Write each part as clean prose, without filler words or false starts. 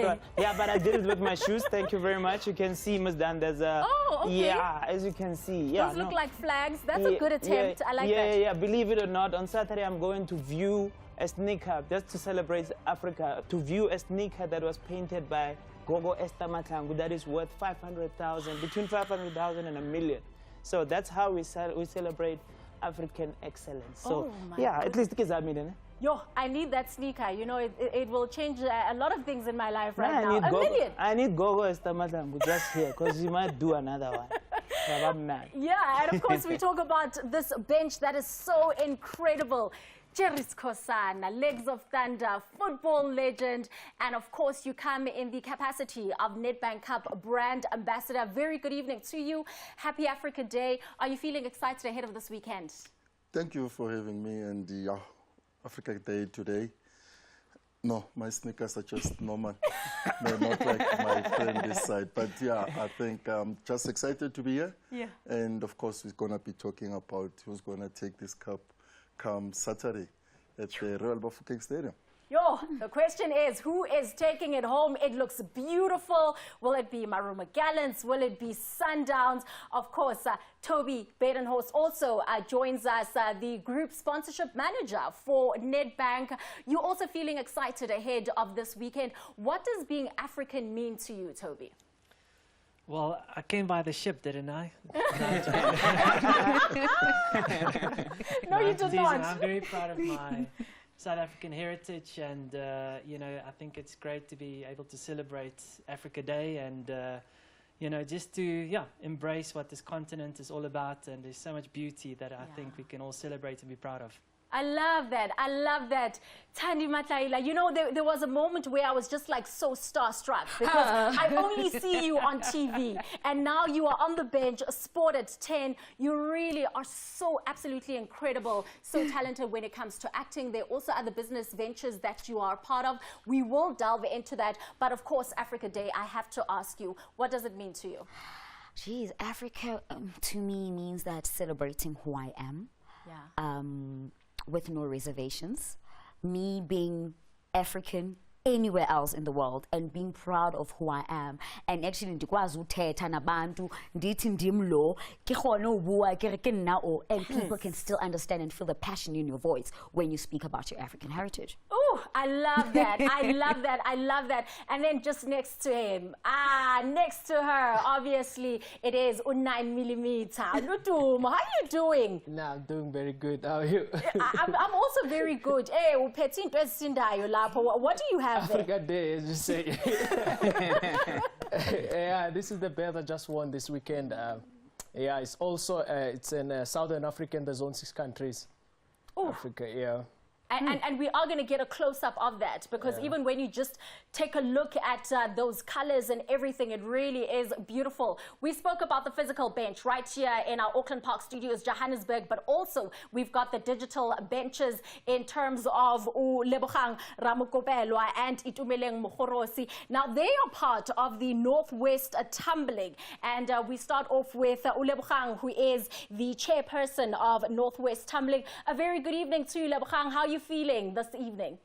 one. Yeah, but I did it with my shoes. Thank you very much. You can see, Ms. Dan, there's a... Oh, okay. Yeah, as you can see. Yeah, those look like flags. That's a good attempt. I like that. Yeah. Believe it or not, on Saturday I'm going to view a sneaker just to celebrate Africa. To view a sneaker that was painted by Gogo Esther Matlangu that is worth 500,000, between 500,000 and $1 million. So that's how we celebrate African excellence. So yeah, at least kids are million. Yo, I need that sneaker. You know, it will change a lot of things in my life right now. $1 million. I need Gogo Esther Matlangu just here because you might do another one. Yeah, and of course we talk about this bench that is so incredible. Jerry's Kosana, Legs of Thunder, football legend, and of course you come in the capacity of Nedbank Cup brand ambassador. Very good evening to you. Happy Africa Day. Are you feeling excited ahead of this weekend? Thank you for having me and the Africa Day today. No, my sneakers are just normal. They're not like my friend this side. But yeah, I think I'm just excited to be here. Yeah. And of course we're going to be talking about who's going to take this cup come Saturday at the Royal Bafokeng Stadium. Yo, the question is, who is taking it home? It looks beautiful. Will it be Maruma Gallants? Will it be Sundowns? Of course, Toby Badenhorst also joins us, the group sponsorship manager for Nedbank. You're also feeling excited ahead of this weekend. What does being African mean to you, Toby? Well, I came by the ship, didn't I? No, you did not. I'm very proud of my South African heritage, and you know, I think it's great to be able to celebrate Africa Day and you know, just to embrace what this continent is all about. And there's so much beauty that I think we can all celebrate and be proud of. I love that. I love that. Tandi Matlaila, you know, there was a moment where I was just like so starstruck because I only see you on TV and now you are on the bench, SportAt10. You really are so absolutely incredible, so talented when it comes to acting. There are also other business ventures that you are part of. We will delve into that. But of course, Africa Day, I have to ask you, what does it mean to you? Geez, Africa to me means that celebrating who I am. Yeah. With no reservations, me being African anywhere else in the world and being proud of who I am, and actually ndikwazi uthetha nabantu ndithi ndimlo kikhona ubuwa kerekena and people can still understand and feel the passion in your voice when you speak about your African heritage. Oh, I love that. I love that. I love that. And then just next to him, next to her, obviously, it is 9mm. Lutum, how are you doing? No, I'm doing very good. How are you? I'm also very good. Hey, what do you have there? Africa Day, as you say. Yeah, this is the belt I just won this weekend. Yeah, it's also it's in Southern Africa, in the Zone 6 countries. Ooh. Africa, yeah. And we are going to get a close-up of that because even when you just take a look at those colors and everything, it really is beautiful. We spoke about the physical bench right here in our Auckland Park studios, Johannesburg, but also we've got the digital benches in terms of Lebogang Ramokopelwa and Itumeleng Mogorosi. Now, they are part of the Northwest Tumbling, and we start off with Lebogang, who is the chairperson of Northwest Tumbling. A very good evening to you, Lebogang. How are you feeling this evening?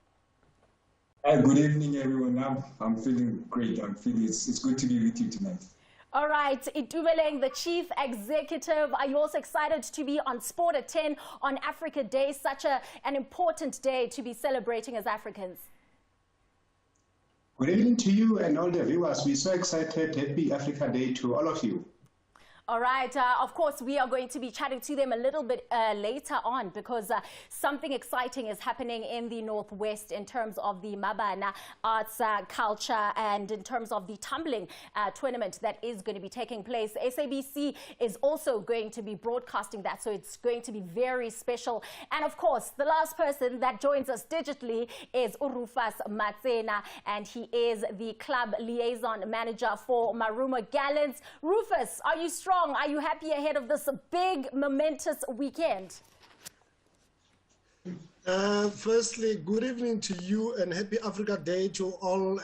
Good evening, everyone. I'm feeling great. I'm feeling it's good to be with you tonight. All right, Itumeleng, the chief executive, are you also excited to be on SportAt10 on Africa Day, such an important day to be celebrating as Africans? Good evening to you and all the viewers. We're so excited. Happy Africa Day to all of you. All right. Of course, we are going to be chatting to them a little bit later on because something exciting is happening in the Northwest in terms of the Mabana arts, culture, and in terms of the tumbling tournament that is going to be taking place. SABC is also going to be broadcasting that, so it's going to be very special. And of course, the last person that joins us digitally is Rufus Matsena, and he is the club liaison manager for Maruma Gallants. Rufus, are you strong? Are you happy ahead of this big, momentous weekend? Firstly, good evening to you and happy Africa Day to all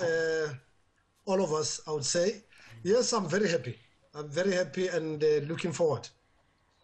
of us, I would say. Yes, I'm very happy. I'm very happy and looking forward.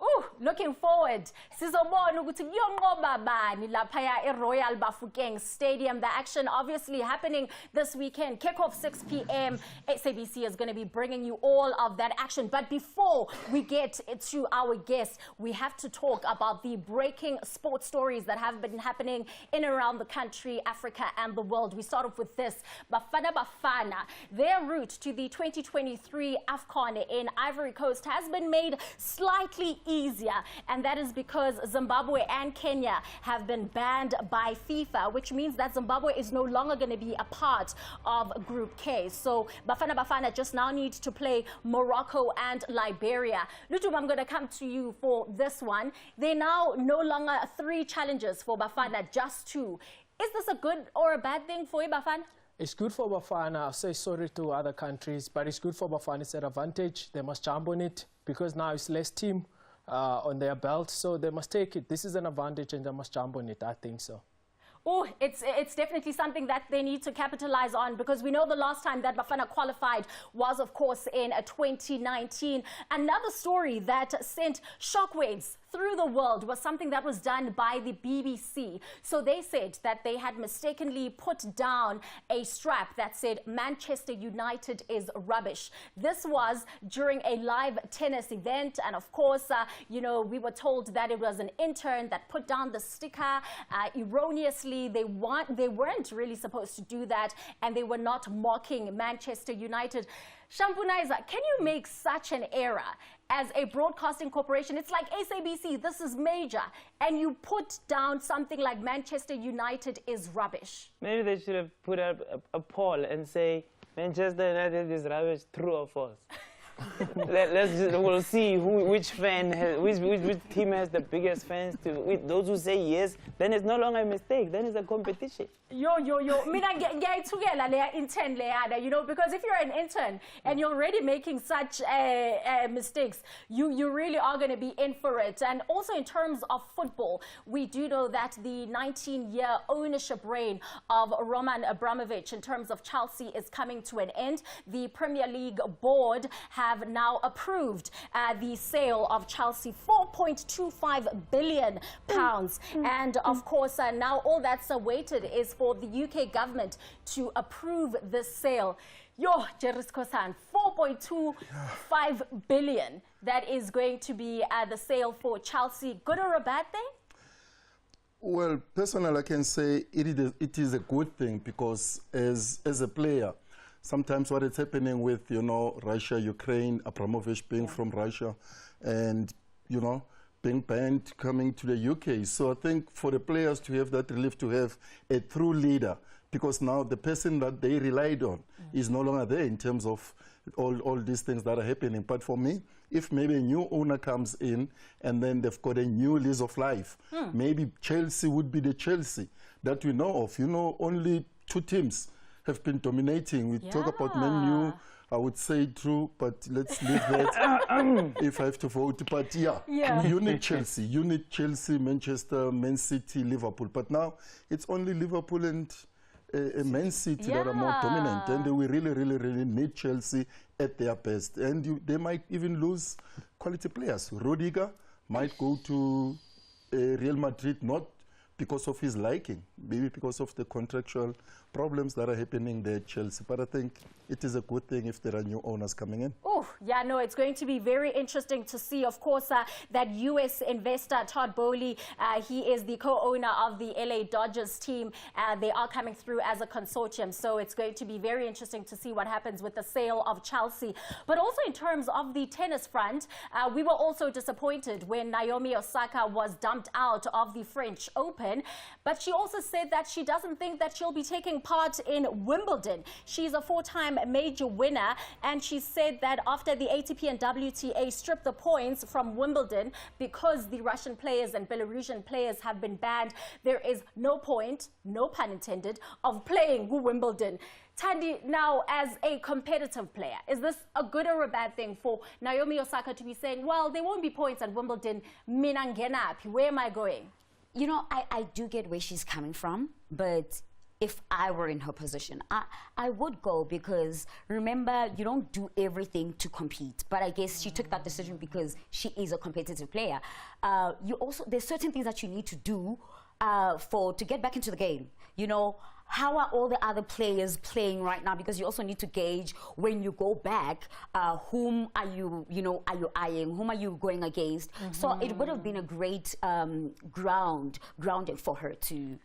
Oh, looking forward. Sizobona ukuthi kuyonqoba bani laphaya eRoyal Bafokeng Stadium. The action obviously happening this weekend. Kickoff 6 p.m. SABC is going to be bringing you all of that action. But before we get to our guests, we have to talk about the breaking sports stories that have been happening in and around the country, Africa, and the world. We start off with this. Bafana, their route to the 2023 AFCON in Ivory Coast has been made slightly easier, and that is because Zimbabwe and Kenya have been banned by FIFA, which means that Zimbabwe is no longer going to be a part of Group K. So Bafana just now need to play Morocco and Liberia. Lutum, I'm going to come to you for this one. They now no longer 3 challenges for Bafana, just 2. Is this a good or a bad thing for you, Bafana? It's good for Bafana. I'll say sorry to other countries, but it's good for Bafana. It's an advantage. They must jump on it because now it's less team on their belt, so they must take it. This is an advantage and they must jump on it. I think so. Oh, it's definitely something that they need to capitalize on, because we know the last time that Bafana qualified was, of course, in 2019. Another story that sent shockwaves through the world was something that was done by the BBC. So they said that they had mistakenly put down a strap that said Manchester United is rubbish. This was during a live tennis event, and of course, you know, we were told that it was an intern that put down the sticker erroneously. They weren't really supposed to do that, and they were not mocking Manchester United. Shampunaiza, can you make such an error as a broadcasting corporation? It's like SABC, this is major, and you put down something like Manchester United is rubbish. Maybe they should have put up a poll and say Manchester United is rubbish, true or false. We'll see which fan has, which team has the biggest fans. Those who say yes, then it's no longer a mistake. Then it's a competition. Yo. Mina ngiyayithukela leya intern leyana, you know, because if you're an intern and you're already making such mistakes, you really are going to be in for it. And also in terms of football, we do know that the 19-year ownership reign of Roman Abramovich in terms of Chelsea is coming to an end. The Premier League board have now approved the sale of Chelsea, £4.25 billion. And of course, now all that's awaited is for the UK government to approve this sale. Yo, Jerisko-san, 4.25 billion. That is going to be the sale for Chelsea. Good or a bad thing? Well, personally, I can say it is a good thing, because as a player, sometimes what is happening with, you know, Russia, Ukraine, Abramovich being from Russia, and, you know, being banned coming to the UK. So I think for the players to have that relief, to have a true leader, because now the person that they relied on is no longer there in terms of all these things that are happening. But for me, if maybe a new owner comes in and then they've got a new lease of life, maybe Chelsea would be the Chelsea that we know of. You know, only 2 teams have been dominating. We talk about Man U, I would say true, but let's leave that if I have to vote. But you need Chelsea, Manchester, Man City, Liverpool. But now it's only Liverpool and Man City that are more dominant, and we really need Chelsea at their best. And they might even lose quality players. Rudiger might go to Real Madrid, not because of his liking, maybe because of the contractual problems that are happening there at Chelsea. But I think it is a good thing if there are new owners coming in. Oh, yeah, no, it's going to be very interesting to see, of course, that U.S. investor Todd Boehly, he is the co-owner of the LA Dodgers team. They are coming through as a consortium, so it's going to be very interesting to see what happens with the sale of Chelsea. But also in terms of the tennis front, we were also disappointed when Naomi Osaka was dumped out of the French Open, but she also said that she doesn't think that she'll be taking part in Wimbledon. She's a 4-time major winner, and she said that after the ATP and WTA stripped the points from Wimbledon because the Russian players and Belarusian players have been banned, there is no point, no pun intended, of playing Wimbledon. Tandy, now as a competitive player, is this a good or a bad thing for Naomi Osaka to be saying, well, there won't be points at Wimbledon, mina ngena phi, where am I going? You know, I do get where she's coming from, but if I were in her position, I would go, because remember, you don't do everything to compete. But I guess she took that decision because she is a competitive player. There's certain things that you need to do to get back into the game. You know, how are all the other players playing right now? Because you also need to gauge, when you go back, whom are you eyeing? Whom are you going against? So it would have been a great grounding for her to.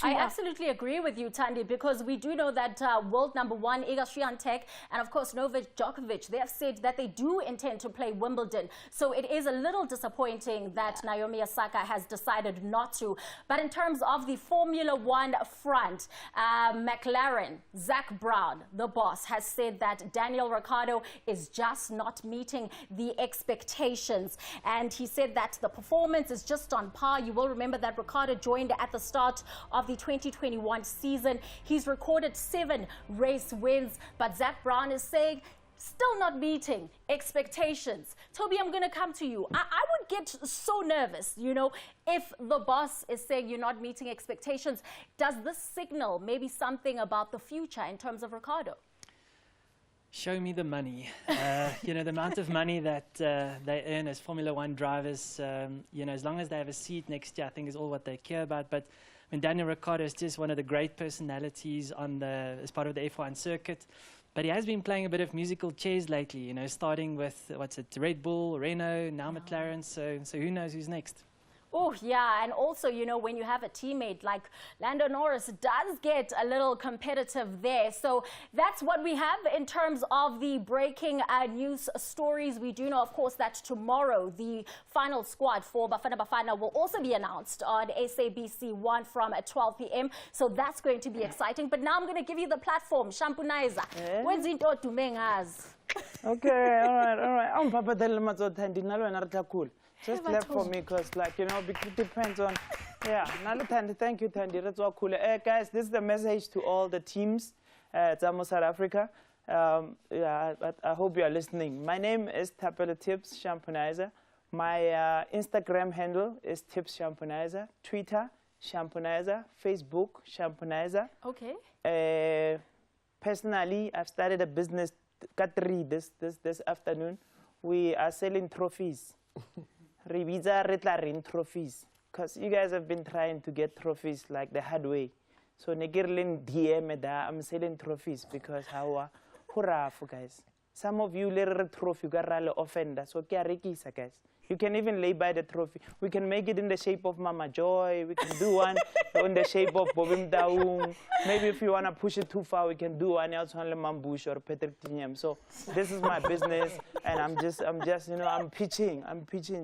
I absolutely agree with you, Thandi, because we do know that world number one, Iga Swiatek, and of course Novak Djokovic, they have said that they do intend to play Wimbledon. So it is a little disappointing that Naomi Osaka has decided not to. But in terms of the Formula One front, McLaren, Zach Brown, the boss, has said that Daniel Ricciardo is just not meeting the expectations. And he said that the performance is just on par. You will remember that Ricciardo joined at the start of the 2021 season. He's recorded 7 race wins, but Zach Brown is saying still not meeting expectations. Toby, I'm going to come to you. I would get so nervous, you know, if the boss is saying you're not meeting expectations. Does this signal maybe something about the future in terms of Ricciardo? Show me the money. You know, the amount of money that they earn as Formula One drivers, you know, as long as they have a seat next year, I think is all what they care about. But I mean, Daniel Ricciardo is just one of the great personalities as part of the F1 circuit. But he has been playing a bit of musical chairs lately, you know, starting with, Red Bull, Renault, now McLaren. So who knows who's next? Oh, yeah, and also, you know, when you have a teammate like Lando Norris, does get a little competitive there. So that's what we have in terms of the breaking news stories. We do know, of course, that tomorrow the final squad for Bafana Bafana will also be announced on SABC 1 from 12 p.m. So that's going to be exciting. But now I'm going to give you the platform, Shampunaiza. When's it all to Mengas? Okay, all right. I'm Papa Del Just left for me, because, like, you know, it depends on, yeah. Thank you, Thandi. That's all cool. Guys, this is the message to all the teams at South Africa. Yeah, I hope you are listening. My name is Tapela Tips Shampunizer. My Instagram handle is Tips Shampunizer. Twitter, Shampunizer. Facebook, Shampunizer. Okay. Personally, I've started a business, Katri, this afternoon. We are selling trophies. Trophies, because you guys have been trying to get trophies like the hard way. So I'm selling trophies because how hurrah for guys. Some of you little trophy got offender, so guys. You can even lay by the trophy. We can make it in the shape of Mama Joy. We can do one in the shape of Bobim Daung. Maybe if you want to push it too far, we can do one else on Mambush or Patrick Tinyam. So this is my business, and I'm just, you know, I'm pitching,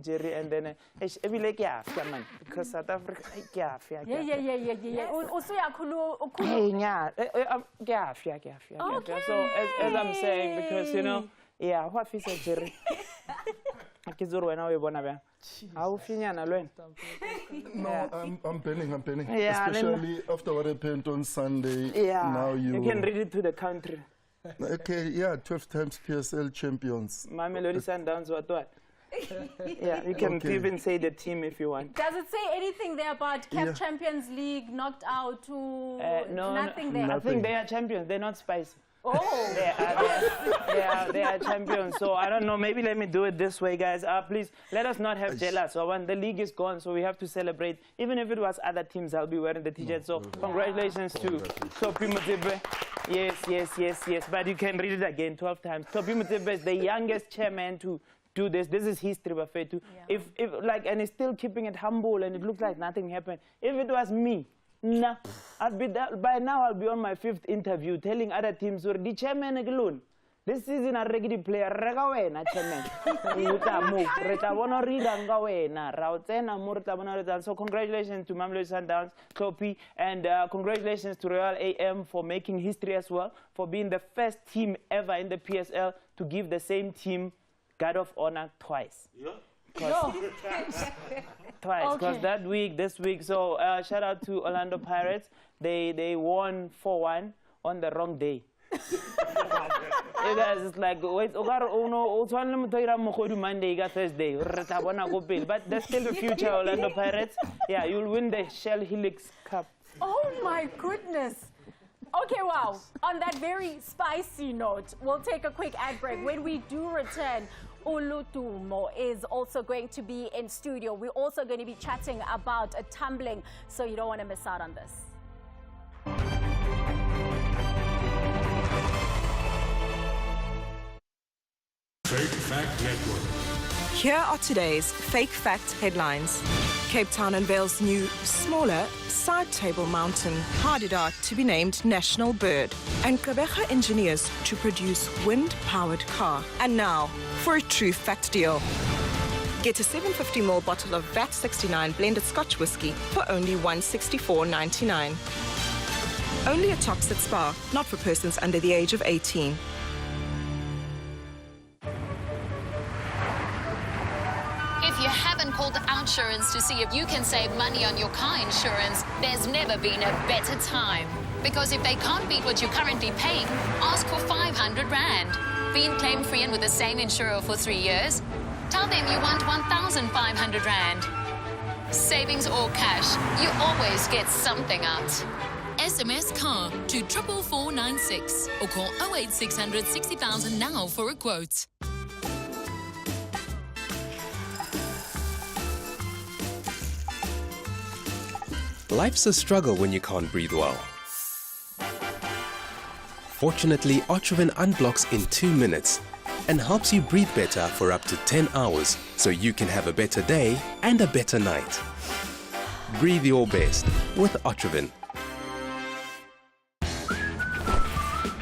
Jerry, and then every like man, because South Africa, Yeah. Okay. So as I'm saying, because you know, yeah, what is it, Jerry? No, I'm penning. Yeah, especially after what happened on Sunday. Yeah, now you can read it to the country. Okay, yeah, 12 times PSL champions. Mamelodi Sundowns, what? Yeah, you can even say the team if you want. Does it say anything there about CAF Champions League, knocked out to no, nothing there? I think they are champions. They're not spicy. Oh. They are champions. So I don't know. Maybe let me do it this way, guys. Please let us not have jealous. So when the league is gone, so we have to celebrate. Even if it was other teams, I'll be wearing the t-shirt. So congratulations to Topi Motsepe. Yes. But you can read it again 12 times. Topi Motsepe is the youngest chairman to do this. This is history, Bafetu. If like, and he's still keeping it humble, and it looks like nothing happened. If it was me, nah, by now I'll be on my 5th interview telling other teams, the chairman alone. This season I regular player chairman. So congratulations to Mamelodi Sundowns, Topi, and congratulations to Royal AM for making history as well, for being the first team ever in the PSL to give the same team Guard of Honor twice. Twice, because this week, so shout out to Orlando Pirates. They won 4-1 on the wrong day. You guys, it's like, wait, Monday, you got Thursday. But there's still the future, Orlando Pirates. Yeah, you'll win the Shell Helix Cup. Oh my goodness. Okay, wow. On that very spicy note, we'll take a quick ad break. When we do return, Ulutumo is also going to be in studio. We're also going to be chatting about tumbling, so you don't want to miss out on this. Fake Fact Network. Here are today's Fake Fact headlines. Cape Town unveils new, smaller, side-table mountain, Hadida to be named national bird. And Kabeja engineers to produce wind-powered car. And now, for a true fact deal. Get a 750ml bottle of VAT 69 blended Scotch whiskey for only $164.99. Only at Tops at Spa, not for persons under the age of 18. If you haven't called Outsurance to see if you can save money on your car insurance, there's never been a better time. Because if they can't beat what you're currently paying, ask for 500 Rand. Been claim-free and with the same insurer for 3 years? Tell them you want 1,500 Rand. Savings or cash, you always get something out. SMS CAR to 44496 or call 08600 60,000 now for a quote. Life's a struggle when you can't breathe well. Fortunately, Otrivin unblocks in 2 minutes and helps you breathe better for up to 10 hours so you can have a better day and a better night. Breathe your best with Otrivin.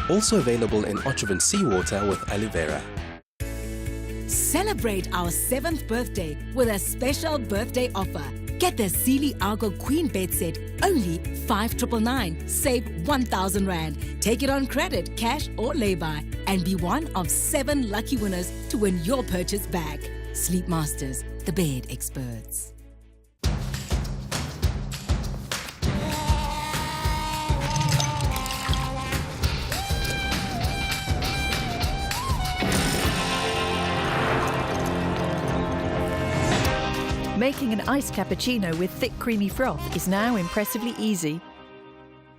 Also available in Otrivin Seawater with aloe vera. Celebrate our 7th birthday with a special birthday offer. Get the Sealy Argo Queen bed set, only 5,999. Save 1,000 Rand. Take it on credit, cash or lay-by. And be one of 7 lucky winners to win your purchase back. Sleep Masters, the bed experts. Making an iced cappuccino with thick creamy froth is now impressively easy.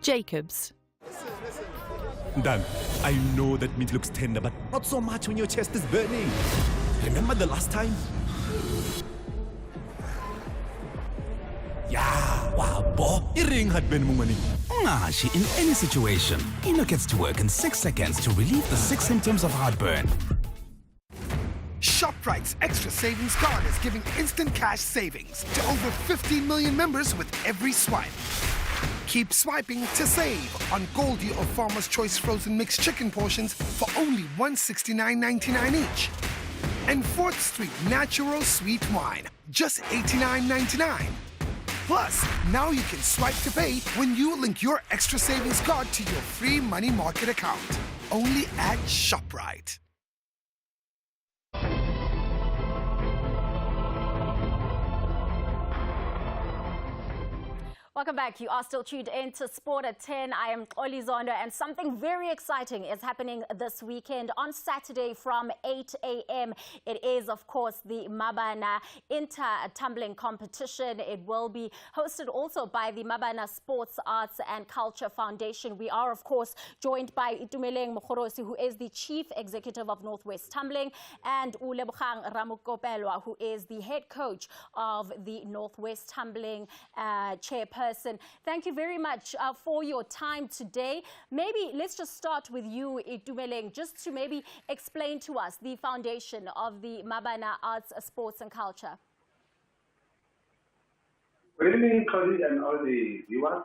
Jacobs. Dan, I know that meat looks tender, but not so much when your chest is burning. Remember the last time? Yeah, wow, bo, iring had been mumani. She in any situation, Eno gets to work in 6 seconds to relieve the 6 symptoms of heartburn. ShopRite's Extra Savings Card is giving instant cash savings to over 15 million members with every swipe. Keep swiping to save on Goldie or Farmer's Choice frozen mixed chicken portions for only $169.99 each. And 4th Street Natural Sweet Wine, just $89.99. Plus, now you can swipe to pay when you link your Extra Savings Card to your free money market account. Only at ShopRite. Welcome back. You are still tuned in to Sport at 10. I am Oli Zondo, and something very exciting is happening this weekend on Saturday from 8 a.m. It is, of course, the Mabana tumbling competition. It will be hosted also by the Mabana Sports, Arts and Culture Foundation. We are, of course, joined by Itumeleng Mokhorosi, who is the Chief Executive of Northwest Tumbling, and Ulebogang Ramukopelwa, who is the head coach of the Northwest Tumbling chairperson. Thank you very much for your time today. Maybe let's just start with you, Itumeleng, just to maybe explain to us the foundation of the Mabana Arts, Sports and Culture. Good evening, colleagues and all the viewers.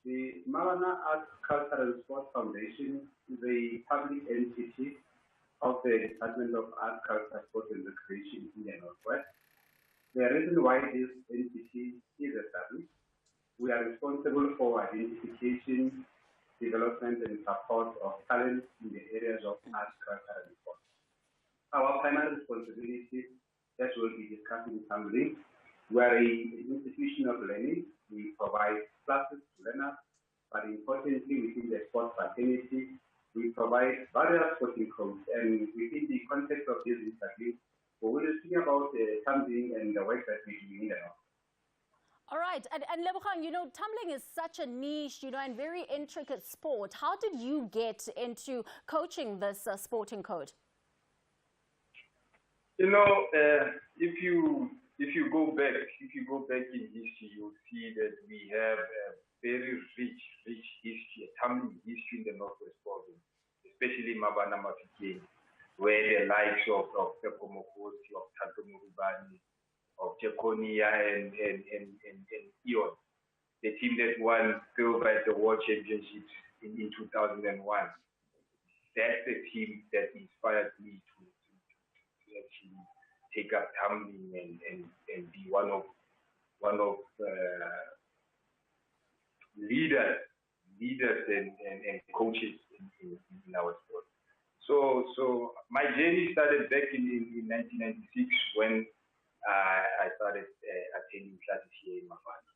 The Mabana Arts, Culture and Sports Foundation is a public entity of the Department of Arts, Culture, Sport and Recreation in the Northwest. The reason why this entity is established: we are responsible for identification, development, and support of talent in the areas of arts, culture, and sport. Our primary responsibility, that we'll be discussing tumbling. We are an institution of learning. We provide classes to learners, but importantly, within the sports fraternity, we provide various sporting codes. And within the context of this interview, we will speak about tumbling and the work that we do in the North. All right, and Lebogang, you know, tumbling is such a niche, you know, and very intricate sport. How did you get into coaching this sporting code? You know, if you go back in history, you'll see that we have a very rich history, a tumbling history in the Northwest Province, especially Mabana, where the likes of Peko Mokosi, of Tato Murubani, of Jekonia and Ion, the team that won silver at the World Championships in 2001. That's the team that inspired me to actually take up tumbling and be one of leaders and coaches in our sport. So my journey started back in 1996 when I started attending classes here in Mabana.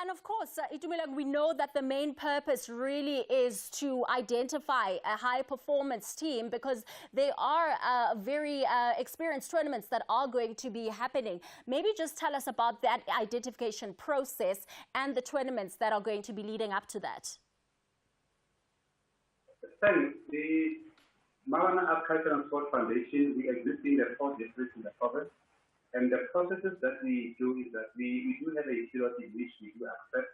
And of course, Itumeleng, we know that the main purpose really is to identify a high-performance team because there are very experienced tournaments that are going to be happening. Maybe just tell us about that identification process and the tournaments that are going to be leading up to that. Thanks. The Mabana Art, Culture and Sport Foundation, we exist in the 4 districts in the province. And the processes that we do is that we do have a period in which we do accept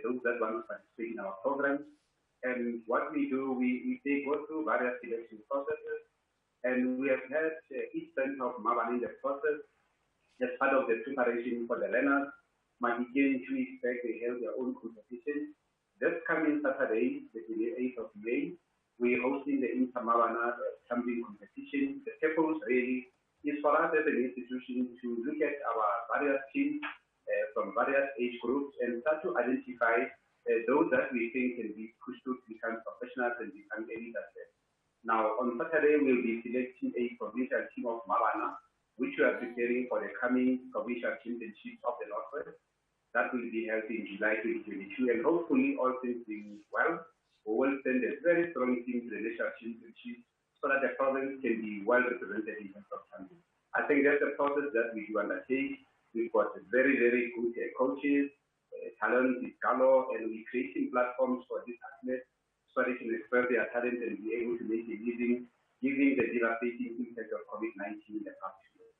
those that want to participate in our programs. And what we do, we go through various selection processes. And we have had each center of Mabana in the process as part of the preparation for the learners. Magigeni 2 weeks back, they held their own competition. This coming Saturday, the 28th of May, we're hosting the Inter-Mabana tumbling competition. The purpose really is for us as an institution to look at our various teams from various age groups and start to identify those that we think can be pushed to become professionals and become elite athletes. Now, on Saturday, we'll be selecting a provincial team of Mabana, which we are preparing for the coming provincial championships of the Northwest. That will be held in July 2022, and hopefully all things being well, we will send a very strong team to the national championships so that the province can be well represented in terms of funding. I think that's a process that we do undertake. We've got very, very good coaches, talent is galore, and we're creating platforms for these athletes so they can express their talent and be able to make a living, given the devastating impact of COVID-19 in the past few years.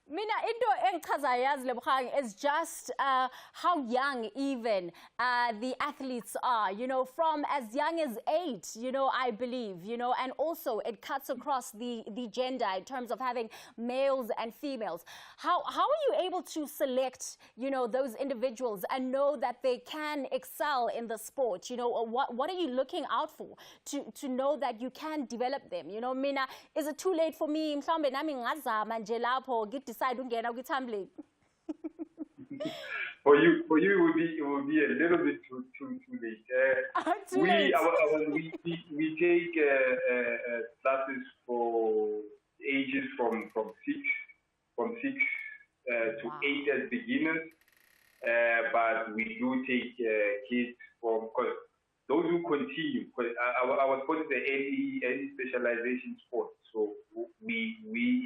Mina, into engichazayazi Lebogang is just how young even the athletes are, you know, from as young as 8, you know, I believe, you know, and also it cuts across the gender in terms of having males and females. How are you able to select, you know, those individuals and know that they can excel in the sport? You know, what are you looking out for to know that you can develop them? You know, Mina, is it too late for me? Mhlawumbe nami ngazama nje lapho decide ungena kwi-tumbling? For you, it will be a little bit too late. We take classes for ages from 6 to 8 as beginners, but we do take kids from, because those who continue, because our sport is an early specialization sport, so we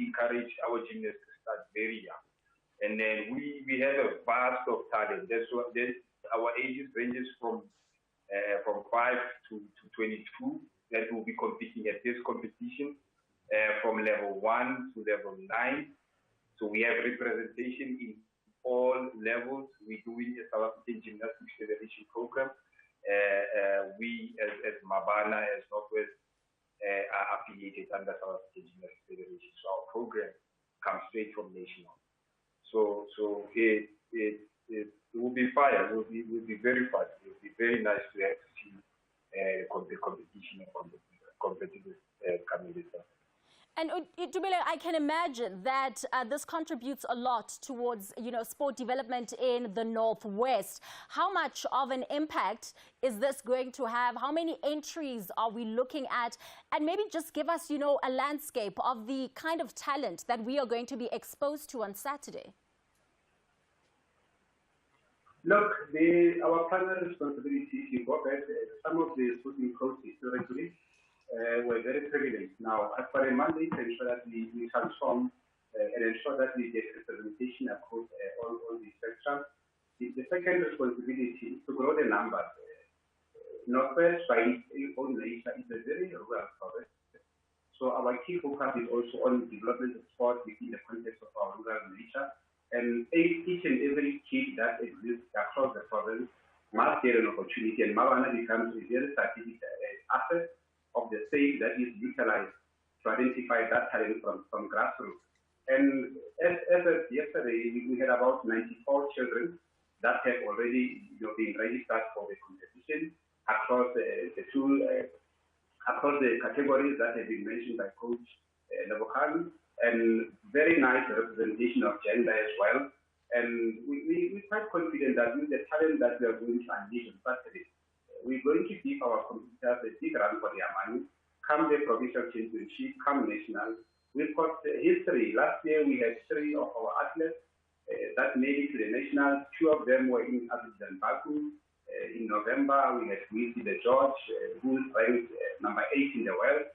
encourage our gymnasts to start very young. And then we have a vast of talent. Our ages ranges from 5 to 22 that will be competing at this competition, from level 1 to level 9. So we have representation in all levels. We're doing a South African Gymnastics Federation program. We as Mabana, as Northwest, are affiliated under South African Gymnastics Federation. So our program comes straight from national. So it will be fire. It will be very fun. It will be very nice to have to see the competition and competitors coming this time. And Tumele, I can imagine that this contributes a lot towards, you know, sport development in the Northwest. How much of an impact is this going to have? How many entries are we looking at? And maybe just give us, you know, a landscape of the kind of talent that we are going to be exposed to on Saturday. Look, our primary responsibility, if you go back, some of the sporting coaches historically were very privileged. Now, as for a mandate to ensure that we transform and ensure that we get representation across all the spectrum. The second responsibility is to grow the numbers. Northwest, by its own nature, is a very rural province. So our key focus is also on the development of sport within the context of our rural nature. And each and every kid that exists across the province must get an opportunity, and Mabana becomes a very strategic asset of the state that is utilized to identify that talent from grassroots. And as of yesterday, we had about 94 children that have already been registered for the competition across across the categories that have been mentioned by Coach Lebogang, and very nice representation of gender as well. And we're quite confident that with the talent that we are going to unleash on Saturday, we're going to give our competitors a big run for their money, come the provincial championship, come national. We've got history. Last year we had 3 of our athletes that made it to the national. 2 of them were in Adverts Baku. In November, we had Wilkie the George, who is ranked number 8 in the world.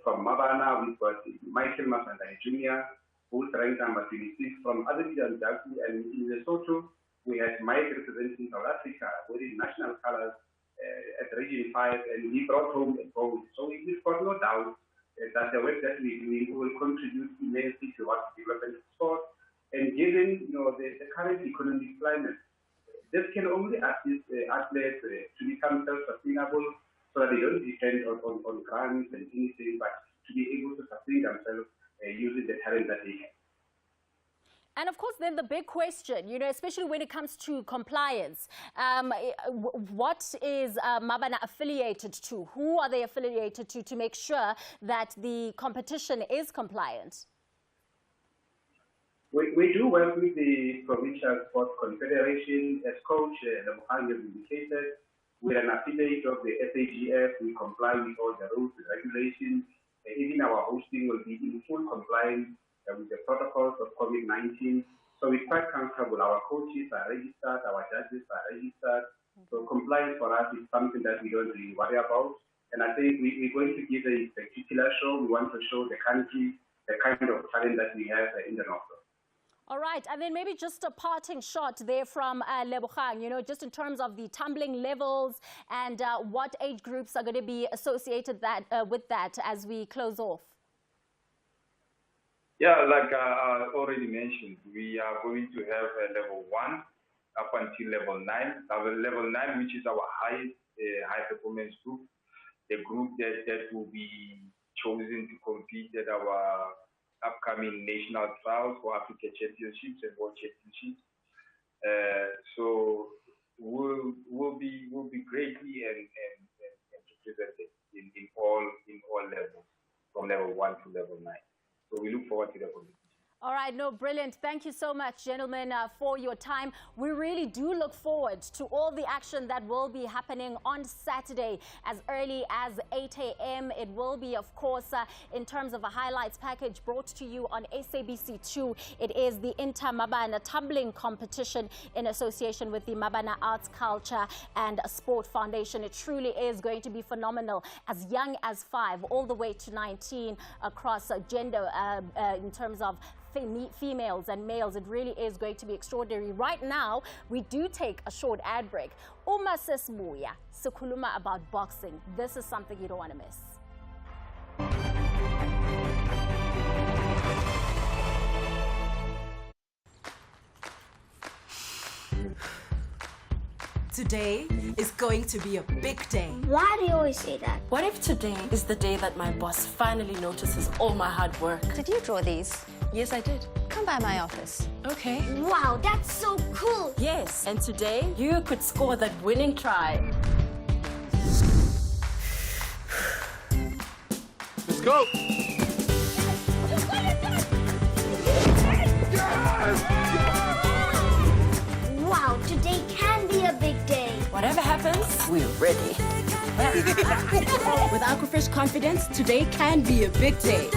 From Mabana, we've got Michael Masandai Jr., who is ranked number 26. From Adverts Baku, and in Lesotho, we had Mike representing South Africa, wearing national colors at Region 5, and he brought home a gold. So we've got no doubt that the work that we're doing will contribute immensely to what development of sport. And given the current economic climate, this can only assist athletes to become self-sustainable, so that they don't depend on grants and anything, but to be able to sustain themselves using the talent that they have. And of course, then the big question, especially when it comes to compliance, what is Mabana affiliated to? Who are they affiliated to make sure that the competition is compliant? We do work with the Provincial Sports Confederation. As Coach Lebogang has indicated, we're an affiliate of the SAGF. We comply with all the rules and regulations. Even our hosting will be in full compliance with the protocols of COVID-19. So we're quite comfortable. Our coaches are registered, our judges are registered. So compliance for us is something that we don't really worry about. And I think we're going to give a spectacular show. We want to show the country the kind of talent that we have in the North. All right, and then maybe just a parting shot there from Lebogang, just in terms of the tumbling levels and what age groups are going to be associated with that as we close off. Yeah, like I already mentioned, we are going to have level 1 up until level 9. Level 9, which is our highest high performance group, the group that will be chosen to compete at our upcoming national trials for Africa Championships and World Championships. So we'll be greatly and represented in all levels, from level 1 to level 9. So we look forward to the competition. All right, no, brilliant. Thank you so much, gentlemen, for your time. We really do look forward to all the action that will be happening on Saturday as early as 8 a.m. It will be, of course, in terms of a highlights package brought to you on SABC2. It is the Inter-Mabana tumbling competition in association with the Mabana Arts, Culture and Sport Foundation. It truly is going to be phenomenal. As young as 5 all the way to 19 across gender in terms of females and males. It really is going to be extraordinary. Right now, we do take a short ad break. Uma sesibuya sikhuluma about boxing. This is something you don't want to miss. Today is going to be a big day. Why do you always say that? What if today is the day that my boss finally notices all my hard work? Did you draw these? Yes, I did. Come by my office. Okay. Wow, that's so cool. Yes, and today you could score that winning try. Let's go. Wow, today can be a big day. Whatever happens, we're ready. With Aquafresh confidence, today can be a big day.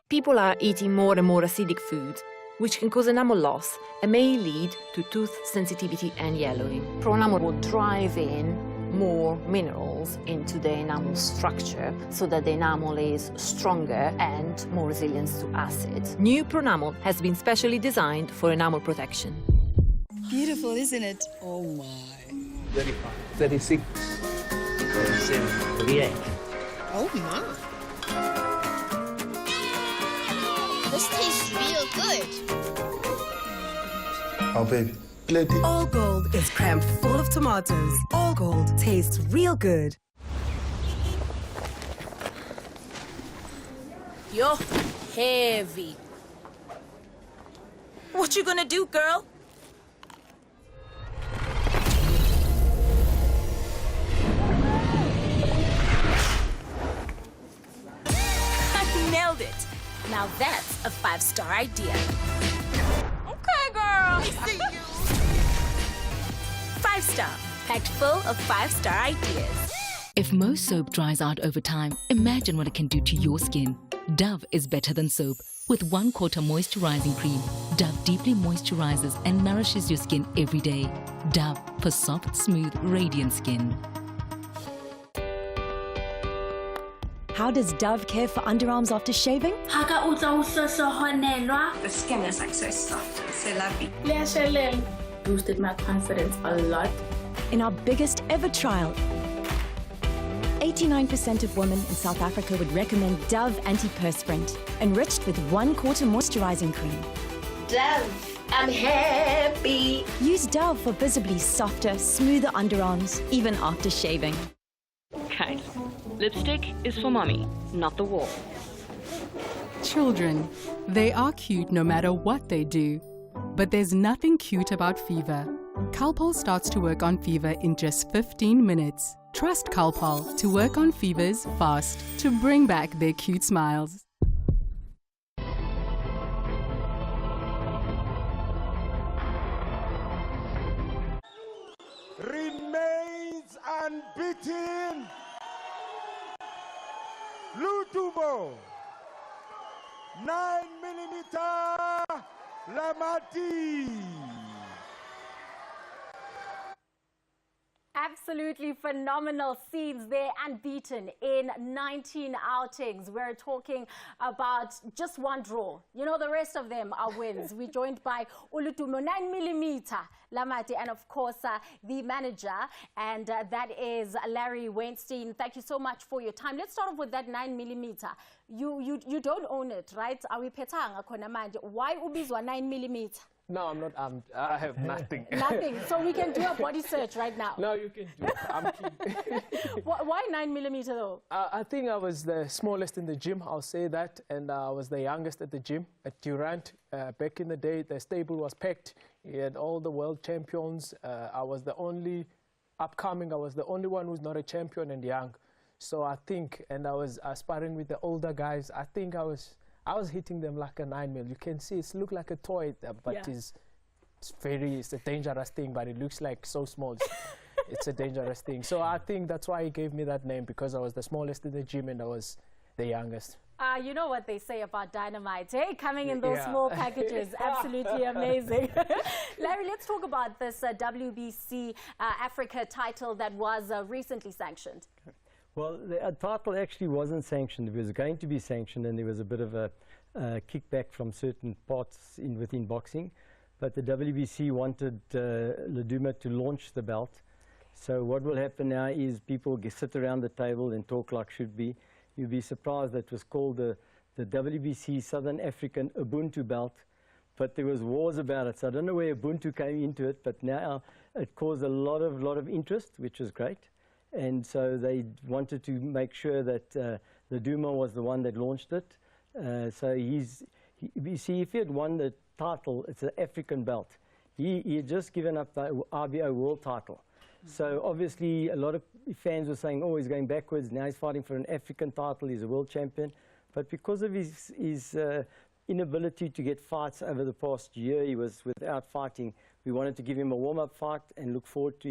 People are eating more and more acidic foods, which can cause enamel loss and may lead to tooth sensitivity and yellowing. Pro-enamel will drive in more minerals into the enamel structure so that the enamel is stronger and more resilient to acid. New Pronamel has been specially designed for enamel protection. Beautiful, isn't it? Oh my. 35, 36, 37, 38. Oh my. This tastes real good. Oh, baby. Plenty. All Gold is crammed full of tomatoes. All Gold tastes real good. You're heavy. What you gonna do, girl? I nailed it. Now that's a 5-star idea. Okay, girl. I see you. 5-star, packed full of 5-star ideas. If most soap dries out over time, imagine what it can do to your skin. Dove is better than soap. With 1/4 moisturizing cream, Dove deeply moisturizes and nourishes your skin every day. Dove for soft, smooth, radiant skin. How does Dove care for underarms after shaving? The skin is like so soft and so lovely. Boosted my confidence a lot. In our biggest ever trial, 89% of women in South Africa would recommend Dove Anti-Perspirant, enriched with 1/4 moisturizing cream. Dove, I'm happy. Use Dove for visibly softer, smoother underarms, even after shaving. Okay, lipstick is for mommy, not the wall. Children, they are cute no matter what they do. But there's nothing cute about fever. Calpol starts to work on fever in just 15 minutes. Trust Calpol to work on fevers fast to bring back their cute smiles. Remains unbeaten. Lutubo, 9mm Lamati. Absolutely phenomenal scenes there, unbeaten in 19 outings. We're talking about just one draw. You know, the rest of them are wins. We're joined by Ulutumo 9mm Lamati, and of course the manager, and that is Larry Weinstein. Thank you so much for your time. Let's start off with that 9mm. You don't own it, right? Why ubizwa 9mm? No, I'm not armed. I have nothing. Nothing. So we can do a body search right now. No, you can do it. I'm keen. Why 9mm though? I think I was the smallest in the gym, I'll say that. And I was the youngest at the gym at Durant. Back in the day, the stable was packed. He had all the world champions. I was the only upcoming. I was the only one who's not a champion and young. So I think, and I was sparring with the older guys, I think I was hitting them like a 9mm. You can see it looks like a toy, but yeah. It's a dangerous thing, but it looks like so small. It's a dangerous thing. So I think that's why he gave me that name, because I was the smallest in the gym and I was the youngest. You know what they say about dynamite, hey? Coming in those small packages. Absolutely amazing. Larry, let's talk about this WBC Africa title that was recently sanctioned. Well, the title actually wasn't sanctioned. It was going to be sanctioned, and there was a bit of a kickback from certain parts within boxing. But the WBC wanted Leduma to launch the belt. So what will happen now is people sit around the table and talk like should be. You'll be surprised that it was called the WBC Southern African Ubuntu belt, but there was wars about it. So I don't know where Ubuntu came into it, but now it caused a lot of interest, which is great. And so they wanted to make sure that Leduma was the one that launched it. So you see, if he had won the title, it's an African belt. He had just given up the RBO world title. So obviously a lot of fans were saying, oh, he's going backwards. Now he's fighting for an African title. He's a world champion. But because of his inability to get fights over the past year, he was without fighting. We wanted to give him a warm-up fight and look forward to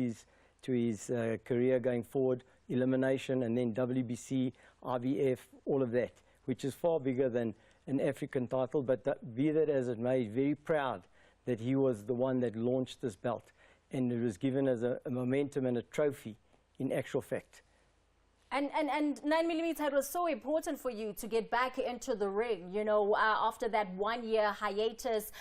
his career going forward, elimination, and then WBC, IBF, all of that, which is far bigger than an African title. But be that as it may, very proud that he was the one that launched this belt. And it was given as a momentum and a trophy in actual fact. And 9mm, it was so important for you to get back into the ring, you know, after that 1 year hiatus,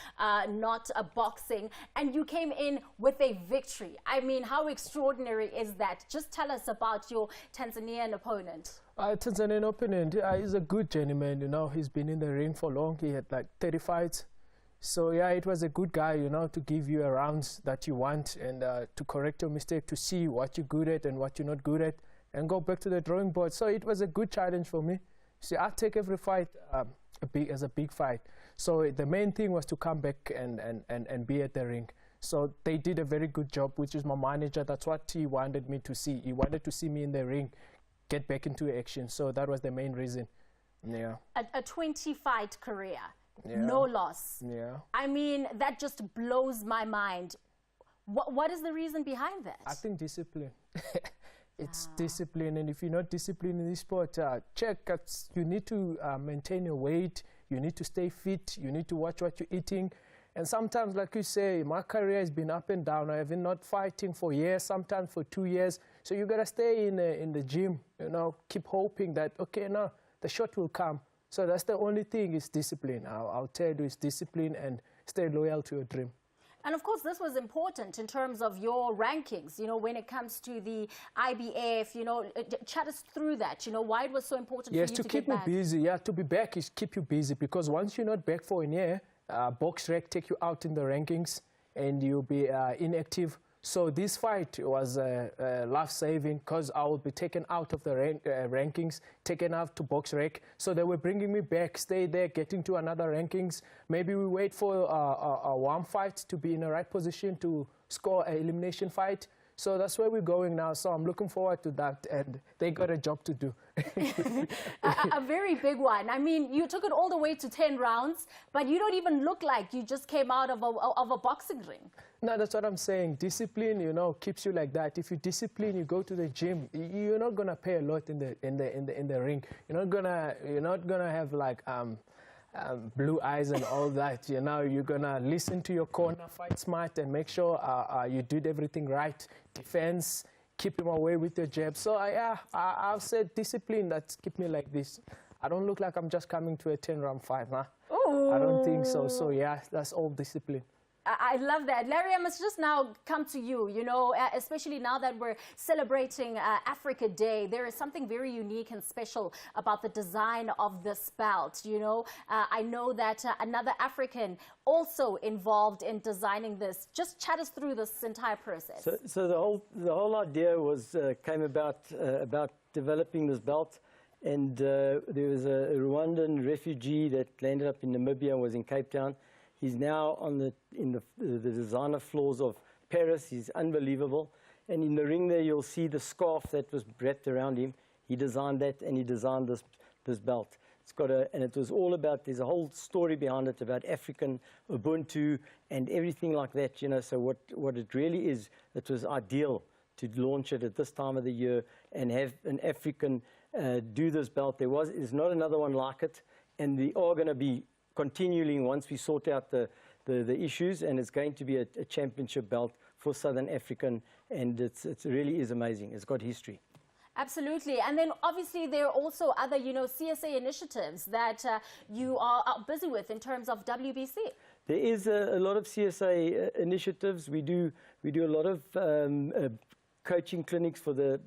not boxing, and you came in with a victory. I mean, how extraordinary is that? Just tell us about your Tanzanian opponent. Tanzanian opponent, he's a good journeyman, you know. He's been in the ring for long. He had like 30 fights. So yeah, it was a good guy, you know, to give you a rounds that you want and to correct your mistake, to see what you're good at and what you're not good at, and go back to the drawing board. So it was a good challenge for me. See, I take every fight as a big fight. So the main thing was to come back and be at the ring. So they did a very good job, which is my manager. That's what he wanted me to see. He wanted to see me in the ring, get back into action. So that was the main reason. Yeah. A 20-fight career, yeah. No loss. Yeah. I mean, that just blows my mind. What is the reason behind that? I think discipline. It's discipline, and if you're not disciplined in this sport, you need to maintain your weight, you need to stay fit, you need to watch what you're eating. And sometimes, like you say, my career has been up and down. I have been not fighting for years, sometimes for 2 years. So you got to stay in the gym, you know, keep hoping that, okay, no, the shot will come. So that's the only thing, is discipline. I'll tell you, it's discipline and stay loyal to your dream. And of course, this was important in terms of your rankings, you know, when it comes to the IBF, you know, chat us through that, you know, why it was so important for you to keep get back. me busy. Yeah, to be back is keep you busy, because once you're not back for a year, BoxRec take you out in the rankings and you'll be inactive. So this fight was life-saving, because I will be taken out of the rankings, taken out to BoxRec. So they were bringing me back, stay there, getting to another rankings. Maybe we wait for one fight to be in the right position to score an elimination fight. So that's where we're going now. So I'm looking forward to that, and they got a job to do. A very big one. I mean, you took it all the way to 10 rounds, but you don't even look like you just came out of a boxing ring. No, that's what I'm saying. Discipline, you know, keeps you like that. If you discipline, you go to the gym. You're not gonna pay a lot in the ring. You're not gonna have like blue eyes and all that. You know, you're gonna listen to your corner, fight smart, and make sure you did everything right. Defense, keep him away with your jab. So I've said discipline that's keep me like this. I don't look like I'm just coming to a 10-round fight, huh? Ooh. I don't think so. So yeah, that's all discipline. I love that. Larry, I must just now come to you, you know, especially now that we're celebrating Africa Day. There is something very unique and special about the design of this belt, you know. I know that another African also involved in designing this. Just chat us through this entire process. So the whole idea was came about developing this belt. And there was a Rwandan refugee that landed up in Namibia and was in Cape Town. He's now in the designer floors of Paris. He's unbelievable. And in the ring there, you'll see the scarf that was wrapped around him. He designed that, and he designed this belt. It's got and it was all about, there's a whole story behind it about African Ubuntu and everything like that, you know. So what it really is, it was ideal to launch it at this time of the year and have an African do this belt. There's not another one like it, and they are going to be continuing once we sort out the issues, and it's going to be a championship belt for Southern African, and it really is amazing. It's got history. Absolutely. And then obviously there are also other, you know, CSA initiatives that you are busy with in terms of WBC. There is a lot of CSA initiatives. We do a lot of coaching clinics for the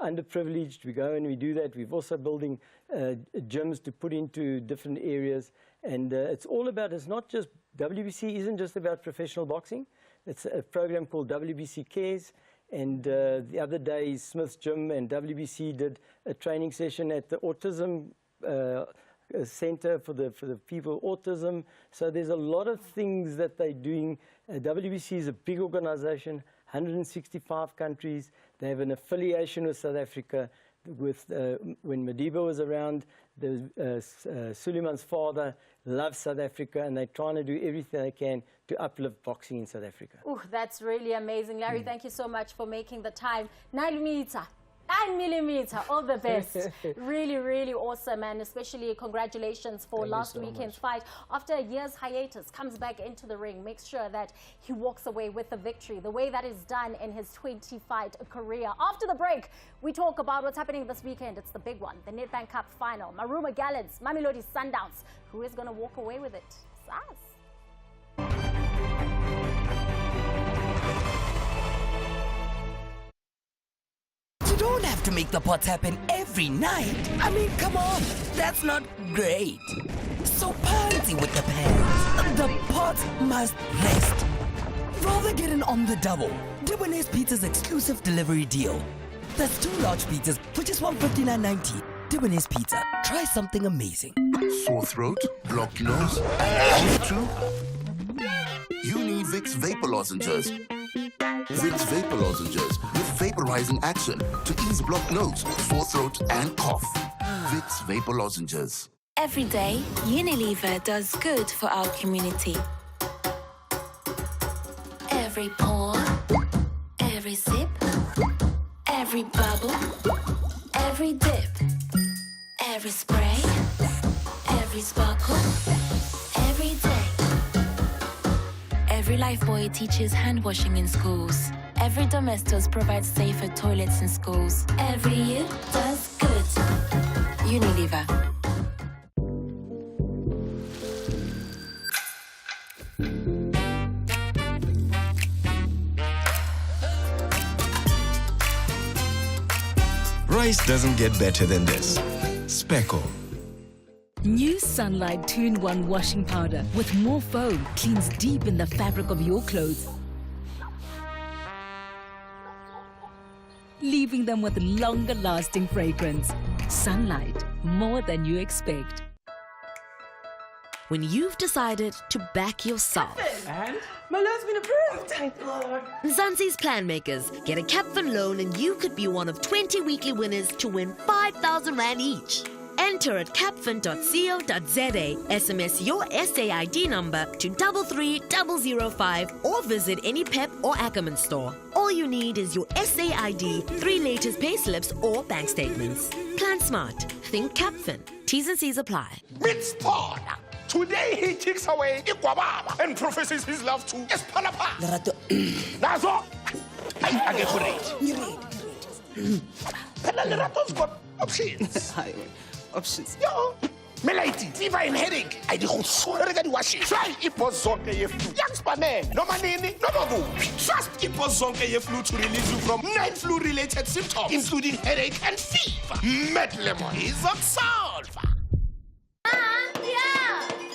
underprivileged. We go and we do that. We've also building gyms to put into different areas, and it's all about, it's not just, WBC isn't just about professional boxing. It's a program called WBC Cares, and the other day Smith's Gym and WBC did a training session at the autism center for the people with autism. So there's a lot of things that they're doing. WBC is a big organization, 165 countries. They have an affiliation with South Africa. With when Madiba was around, Suleiman's father loves South Africa, and they're trying to do everything they can to uplift boxing in South Africa. Oh, that's really amazing. Larry, thank you so much for making the time. 9mm, and millimeter. All the best. Really, really awesome, and especially congratulations for last weekend's fight. After a year's hiatus, comes back into the ring, makes sure that he walks away with the victory, the way that is done in his 20-fight career. After the break, we talk about what's happening this weekend. It's the big one, the Nedbank Cup final. Maruma Gallants, Mamelodi Sundowns. Who is going to walk away with it? It's us. You don't have to make the pots happen every night. I mean, come on, that's not great. So pansy with the pans. The pots must rest. Rather get an on the double. Dibonese Pizza's exclusive delivery deal. That's 2 large pizzas for just $159.90. Dibonese Pizza. Try something amazing. Sore throat, blocked nose, too? You need Vicks Vapor Lozenges. Vicks Vapor Lozenges with vaporizing action to ease blocked nose, sore throat, and cough. Vicks Vapor Lozenges. Every day, Unilever does good for our community. Every pour, every sip, every bubble, every dip, every spray, every sparkle, every day. Every Lifebuoy teaches hand washing in schools. Every Domestos provides safer toilets in schools. Every year does good. Unilever. Rice doesn't get better than this. Speckle. New Sunlight 2-in-1 washing powder with more foam cleans deep in the fabric of your clothes, leaving them with longer lasting fragrance. Sunlight, more than you expect. When you've decided to back yourself. And my loan's been approved. Thank the Lord. Nzansi's Plan Makers. Get a Capfin loan and you could be one of 20 weekly winners to win 5,000 Rand each. Enter at capfin.co.za, SMS your SAID number to 33005 or visit any PEP or Ackerman store. All you need is your SAID, 3 latest pay slips or bank statements. Plan smart. Think Capfin. T's and C's apply. It's Paul. Today he takes away Ikwababa and professes his love to Espalapa. That's all. I get great. Lerato got options. Options. Yo, Melody, fever and headache. I do so regard washing. Try Ipozonke Yeflu. Young Spane, no manini, no babu. Trust Ipozonke Yeflu to release you from 9 flu-related symptoms, including headache and fever. Metlemon is a solver.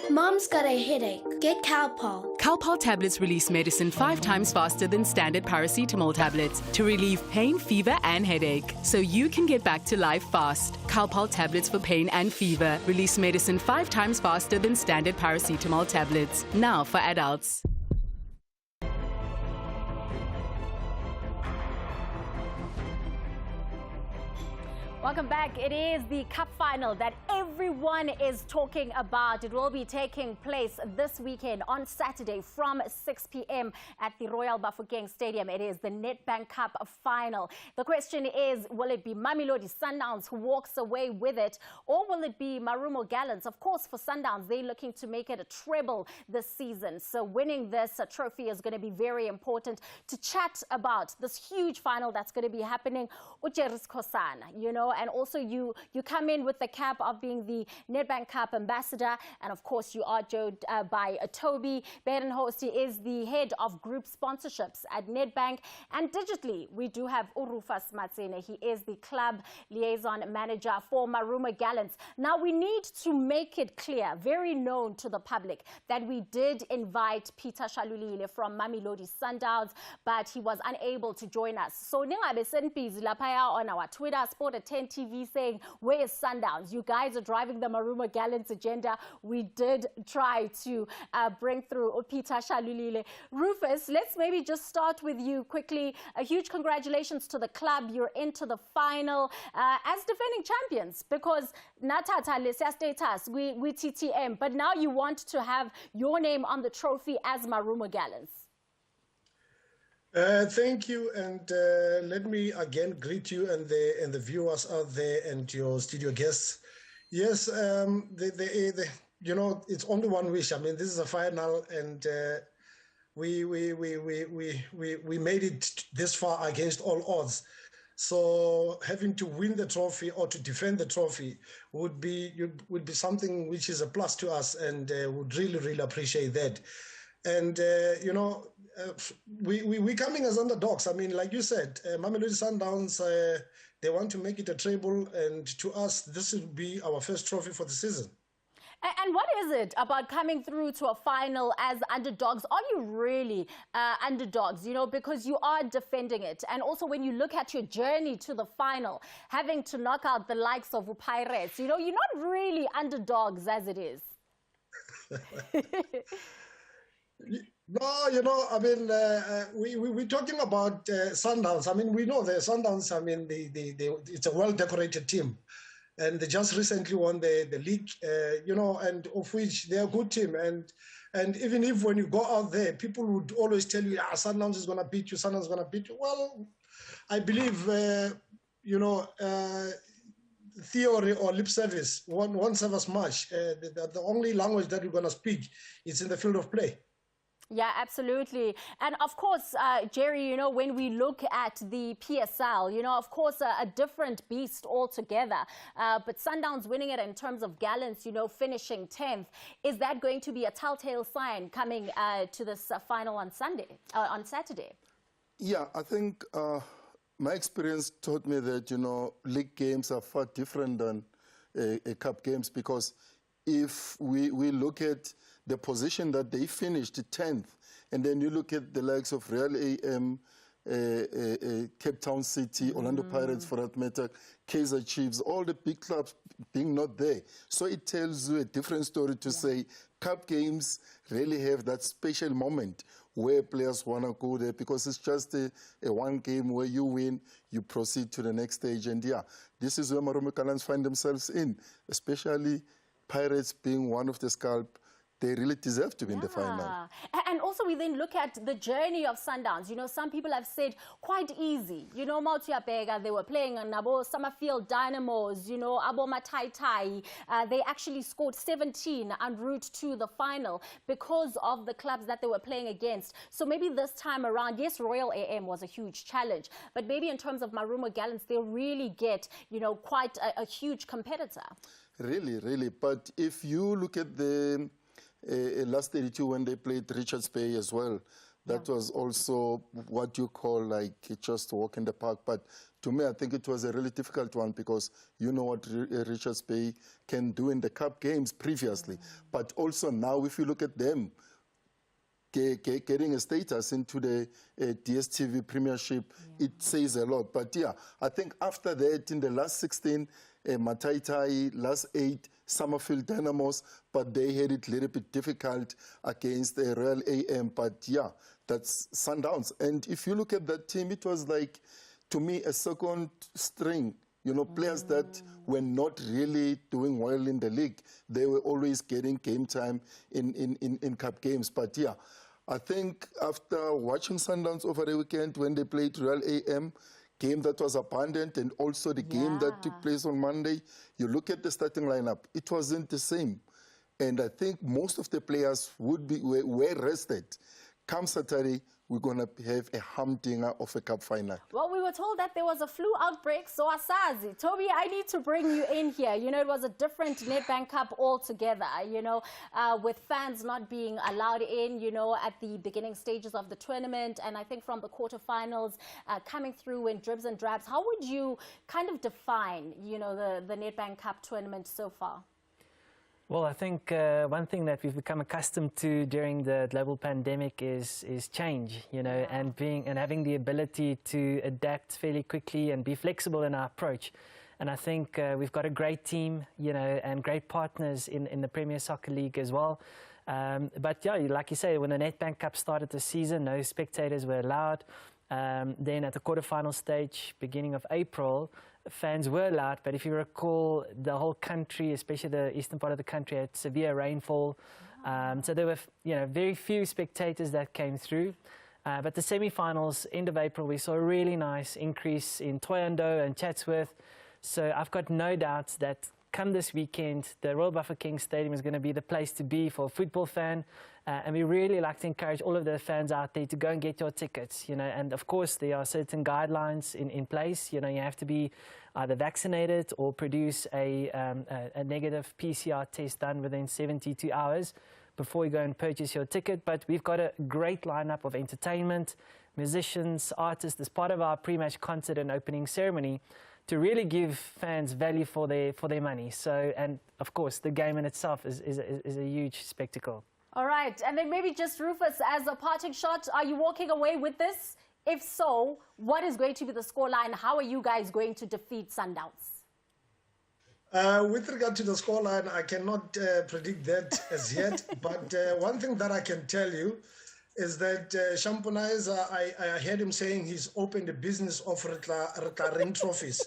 Mom's got a headache. Get Calpol. Calpol tablets release medicine 5 times faster than standard paracetamol tablets to relieve pain, fever, and headache, so you can get back to life fast. Calpol tablets for pain and fever release medicine 5 times faster than standard paracetamol tablets. Now for adults. Welcome back. It is the Cup final that everyone is talking about. It will be taking place this weekend on Saturday from 6 p.m. at the Royal Bafokeng Stadium. It is the Nedbank Cup final. The question is, will it be Mamelodi Sundowns who walks away with it, or will it be Maruma Gallants? Of course, for Sundowns, they're looking to make it a treble this season. So winning this trophy is going to be very important. To chat about this huge final that's going to be happening, Ujeris Kosana, you know, and also you come in with the cap of being the Nedbank Cup ambassador, and of course you are joined by Toby Berenhost. He is the head of group sponsorships at Nedbank, and digitally we do have Urufas Matsene. He is the club liaison manager for Maruma Gallants. Now we need to make it clear, very known to the public, that we did invite Peter Shalulile from Mamelodi Sundowns, but he was unable to join us. So ningabe senbizi lapha on our Twitter, SportAt10 TV, saying, where is Sundowns? You guys are driving the Maruma Gallants agenda. We did try to bring through Peter Shalulile. Rufus, let's maybe just start with you quickly. A huge congratulations to the club. You're into the final as defending champions, because Natata Lesia status, we TTM, but now you want to have your name on the trophy as Maruma Gallants. Thank you, and let me again greet you and the viewers out there and your studio guests. Yes, you know, it's only one wish. I mean, this is a final, and we made it this far against all odds. So having to win the trophy or to defend the trophy would be something which is a plus to us, and would really appreciate that. And you know, we coming as underdogs. I mean, like you said, Mamelodi Sundowns, they want to make it a treble, and to us, this will be our first trophy for the season. And what is it about coming through to a final as underdogs? Are you really underdogs, you know, because you are defending it? And also when you look at your journey to the final, having to knock out the likes of Pirates, you know, you're not really underdogs as it is. No, you know, I mean, we're talking about Sundowns. I mean, we know the Sundowns, I mean, it's a well-decorated team. And they just recently won the league, you know, and of which they're a good team. And even if when you go out there, people would always tell you, Sundowns is going to beat you, Sundowns is going to beat you. Well, I believe, you know, theory or lip service won't serve us much. The only language that we're going to speak is in the field of play. Yeah, absolutely. And of course, Jerry, you know, when we look at the PSL, you know, of course, a different beast altogether. But Sundowns winning it in terms of gallants, you know, finishing 10th. Is that going to be a telltale sign coming to this final on Saturday? Yeah, I think my experience taught me that, you know, league games are far different than a cup games, because if we look at the position that they finished 10th, and then you look at the likes of Real AM, Cape Town City, Orlando Pirates for that matter, Kaizer Chiefs, all the big clubs being not there. So it tells you a different story to say cup games really have that special moment where players want to go there, because it's just a one game where you win, you proceed to the next stage. And yeah, this is where Maromo Gallants find themselves in, especially Pirates being one of the scalp. They really deserve to be in the final. And also we then look at the journey of Sundowns. You know, some people have said quite easy. You know, Mautia Bega, they were playing on Nabo Summerfield Dynamos, you know, Abo Mataitai. They actually scored 17 en route to the final because of the clubs that they were playing against. So maybe this time around, yes, Royal AM was a huge challenge, but maybe in terms of Marumo Gallants, they'll really get, you know, quite a huge competitor. Really. But if you look at the last 32 when they played Richards Bay as well, that was also what you call like just a walk in the park. But to me, I think it was a really difficult one, because you know what Richards Bay can do in the cup games previously. But also now, if you look at them getting a status into the DSTV Premiership, it says a lot. But yeah, I think after that, in the last 16, Mataitai, last 8, Summerfield Dynamos, but they had it a little bit difficult against the Royal AM. But yeah, that's Sundowns. And if you look at that team, it was like, to me, a second string. You know, players that were not really doing well in the league, they were always getting game time in cup games. But yeah, I think after watching Sundowns over the weekend when they played Royal AM, game that was abundant, and also the game that took place on Monday, you look at the starting lineup, it wasn't the same. And I think most of the players were rested. Come Saturday, we're going to have a humdinger of a cup final. Well, we were told that there was a flu outbreak, so Asazi. Toby, I need to bring you in here. You know, it was a different Nedbank Cup altogether, you know, with fans not being allowed in, you know, at the beginning stages of the tournament. And I think from the quarterfinals coming through in dribs and drabs, how would you kind of define, you know, the Nedbank Cup tournament so far? Well, I think one thing that we've become accustomed to during the global pandemic is change, you know, and having the ability to adapt fairly quickly and be flexible in our approach. And I think we've got a great team, you know, and great partners in the Premier Soccer League as well. But yeah, like you say, when the Nedbank Cup started the season, no spectators were allowed. Then at the quarterfinal stage, beginning of April, fans were allowed, but if you recall, the whole country, especially the eastern part of the country, had severe rainfall. So there were, you know, very few spectators that came through. But the semi-finals, end of April, we saw a really nice increase in Thohoyandou and Chatsworth. So I've got no doubt that come this weekend, the Royal Bafokeng Stadium is going to be the place to be for a football fan. And we really like to encourage all of the fans out there to go and get your tickets, you know. And of course, there are certain guidelines in place. You know, you have to be either vaccinated or produce a negative PCR test done within 72 hours before you go and purchase your ticket. But we've got a great lineup of entertainment, musicians, artists as part of our pre-match concert and opening ceremony to really give fans value for their money. So, and of course, the game in itself is a huge spectacle. All right, and then maybe just Rufus, as a parting shot, are you walking away with this? If so, what is going to be the scoreline? How are you guys going to defeat Sundowns? With regard to the scoreline, I cannot predict that as yet. But one thing that I can tell you is that Shampunaiza, I heard him saying he's opened a business of recurring trophies.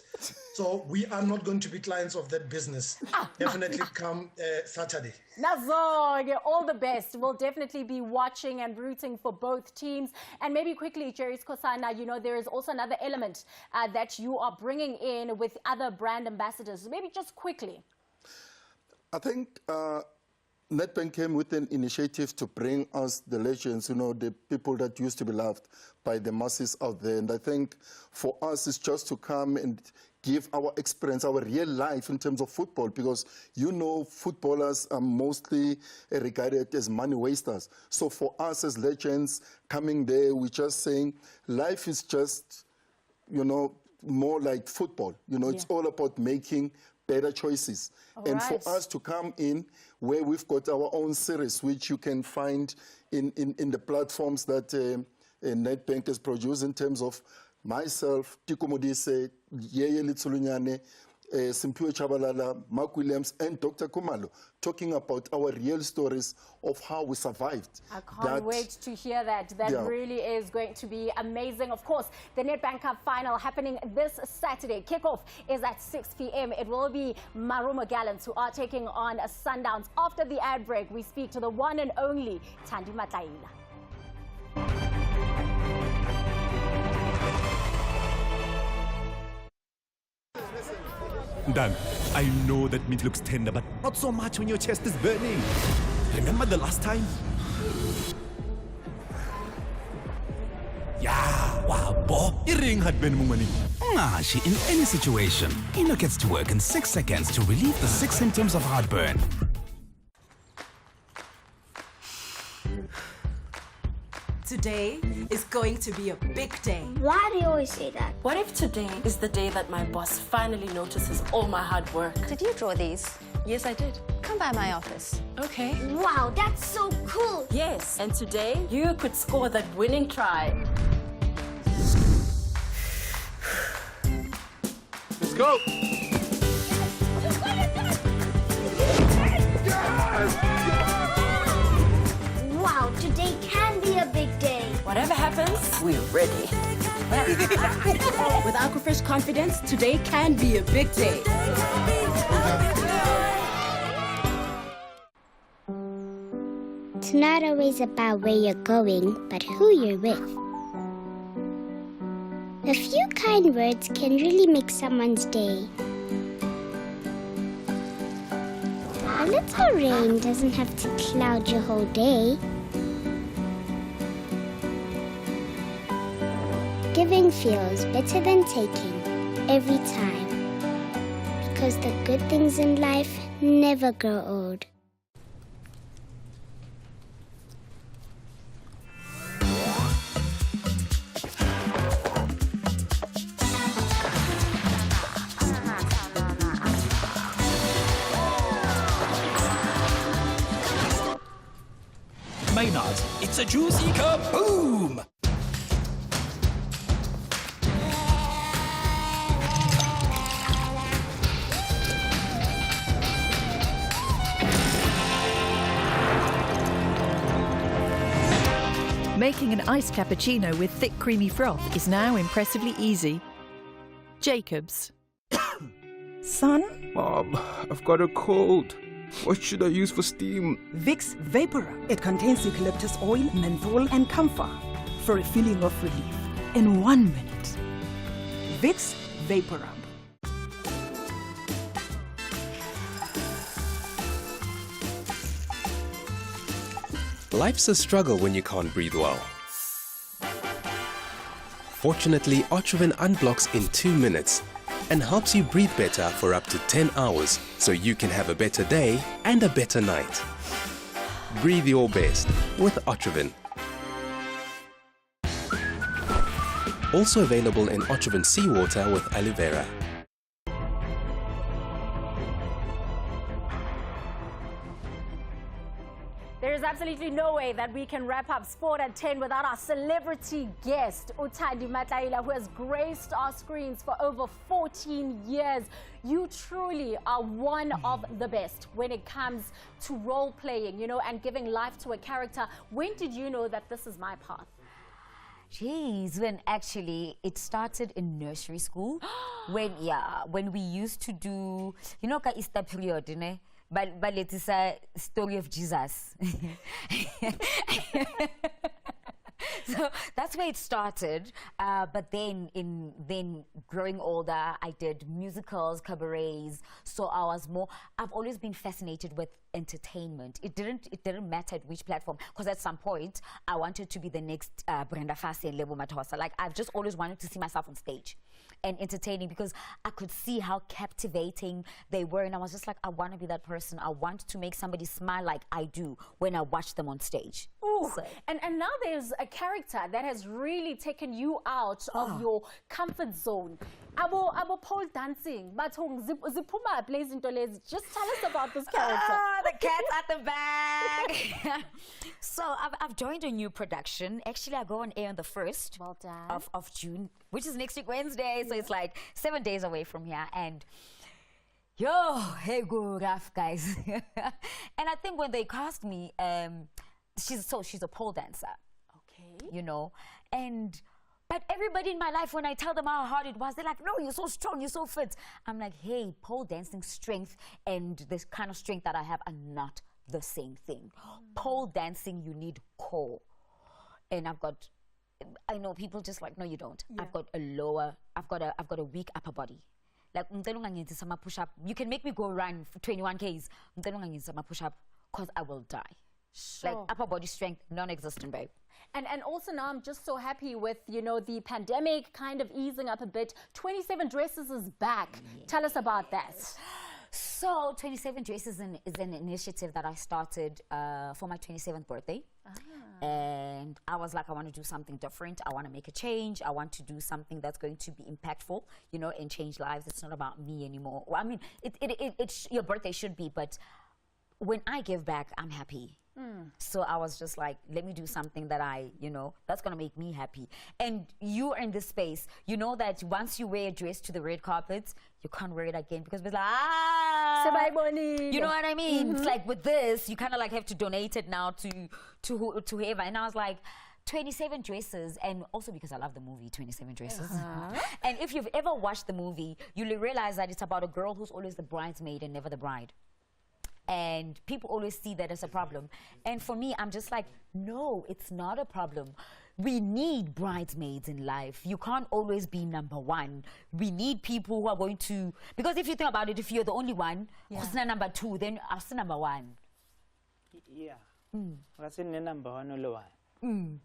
So we are not going to be clients of that business. Definitely come Saturday. Nazo, all the best. We'll definitely be watching and rooting for both teams. And maybe quickly, Jerry Skosana, you know, there is also another element that you are bringing in with other brand ambassadors. Maybe just quickly. I think Nedbank came with an initiative to bring us the legends, you know, the people that used to be loved by the masses out there. And I think for us, it's just to come and give our experience, our real life in terms of football, because, you know, footballers are mostly regarded as money wasters. So for us as legends coming there, we're just saying life is just, you know, more like football. You know, it's all about making better choices. And for us to come in where we've got our own series, which you can find in the platforms that Nedbank has produced, in terms of myself, Tiko Modise, Yeye Litsulunyane, Simpiwe Chabalala, Mark Williams, and Dr. Kumalo, talking about our real stories of how we survived. I can't wait to hear that. That really is going to be amazing. Of course, the Nedbank Cup final happening this Saturday. Kickoff is at 6 p.m. It will be Marumo Gallants who are taking on Sundowns. After the ad break, we speak to the one and only Thandi Matlaila. Dan, I know that meat looks tender, but not so much when your chest is burning. Remember the last time? Yeah, wow, bo, iring had been mumani. Ngashi, in any situation, Eno gets to work in 6 seconds to relieve the 6 symptoms of heartburn. Today is going to be a big day. Why do you always say that? What if today is the day that my boss finally notices all my hard work? Did you draw these? Yes, I did. Come by my office. Okay. Wow, that's so cool. Yes, and today you could score that winning try. Let's go. Wow, today can be a big day. Whatever happens, we're ready. With Aquafresh confidence, today can be a big day. It's not always about where you're going, but who you're with. A few kind words can really make someone's day. A little rain doesn't have to cloud your whole day. Giving feels better than taking every time. Because the good things in life never grow old. Maynard, it's a juicy kaboom! Making an iced cappuccino with thick creamy froth is now impressively easy. Jacobs. Son? Mom, I've got a cold. What should I use for steam? Vicks Vapora. It contains eucalyptus oil, menthol, and camphor. for a feeling of relief in 1 minute. Vicks VapoRub. Life's a struggle when you can't breathe well. Fortunately, Otrivin unblocks in 2 minutes and helps you breathe better for up to 10 hours so you can have a better day and a better night. Breathe your best with Otrivin. Also available in Otrivin Seawater with aloe vera. There is absolutely no way that we can wrap up Sport at 10 without our celebrity guest, Uthandi Matlaila, who has graced our screens for over 14 years. You truly are one of the best when it comes to role playing, and giving life to a character. When did you know that this is my path? Jeez, when actually it started in nursery school, when we used to do, ka Easter period, but it is a story of Jesus. So that's where it started. But then growing older, I did musicals, cabarets. So I've always been fascinated with entertainment. It didn't matter at which platform, because at some point I wanted to be the next Brenda Fassie and Lebo Mathosa. Like, I've just always wanted to see myself on stage and entertaining, because I could see how captivating they were, and I was just like, I want to be that person. I want to make somebody smile like I do when I watch them on stage. Ooh, so. And now there's a character that has really taken you out of your comfort zone. Abo pole dancing, but just tell us about this character. The cat's at the back. So I've joined a new production. Actually, I go on air on the 1st of June, which is next week Wednesday. So it's like 7 days away from here. And hey, go rough, guys. And I think when they cast me, she's a pole dancer. Okay. But everybody in my life, when I tell them how hard it was, they're like, no, you're so strong, you're so fit. I'm like, hey, pole dancing strength and this kind of strength that I have are not the same thing. Pole dancing, you need core. And I know people just like, no, you don't. Yeah. I've got a weak upper body. Like, push-up. You can make me go run for 21 Ks. Push-up, because I will die. Sure. Like, upper body strength, non-existent, babe. And also now I'm just so happy with, the pandemic kind of easing up a bit. 27 Dresses is back. Yes. Tell us about that. So 27 Dresses is an initiative that I started for my 27th birthday. And I was like, I want to do something different. I want to make a change. I want to do something that's going to be impactful, and change lives. It's not about me anymore. Well, I mean, your birthday should be, but when I give back, I'm happy. So I was just like, let me do something that that's going to make me happy. And you are in this space, you know that once you wear a dress to the red carpet, you can't wear it again, because it's like, you know what I mean? It's like with this, you kind of like have to donate it now to whoever. And I was like, 27 Dresses, and also because I love the movie 27 Dresses. And if you've ever watched the movie, you'll realize that it's about a girl who's always the bridesmaid and never the bride. And people always see that as a problem. And for me, I'm just like, no, it's not a problem. We need bridesmaids in life. You can't always be number one. We need people who are going to, because if you think about it, if you're the only one who's not number two, then I'm still number one. Yeah. That's the number one.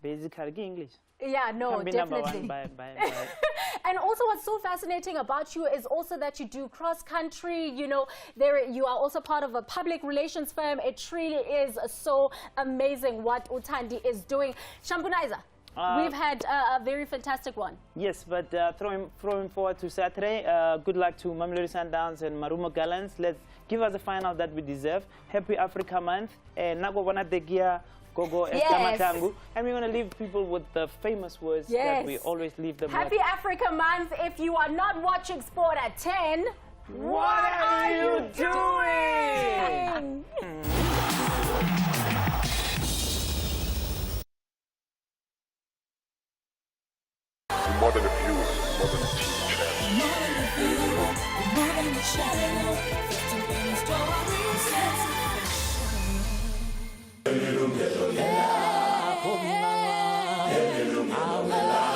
Basically English. Yeah, no, can be definitely. Number one by. And also what's so fascinating about you is also that you do cross-country, you are also part of a public relations firm. It truly is so amazing what Uthandi is doing. Shampunaiza, we've had a very fantastic one. Yes, but throwing forward to Saturday, good luck to Mamelodi Sundowns and Marumo Gallants. Let's give us a final that we deserve. Happy Africa Month. Nago Wanategia. Gogo, yes. And we're going to leave people with the famous words that we always leave them Happy with. Africa Month. If you are not watching Sport at 10, what are you doing? More than a view, more than a team. More than a shadow, 15 million stories. I'm alive.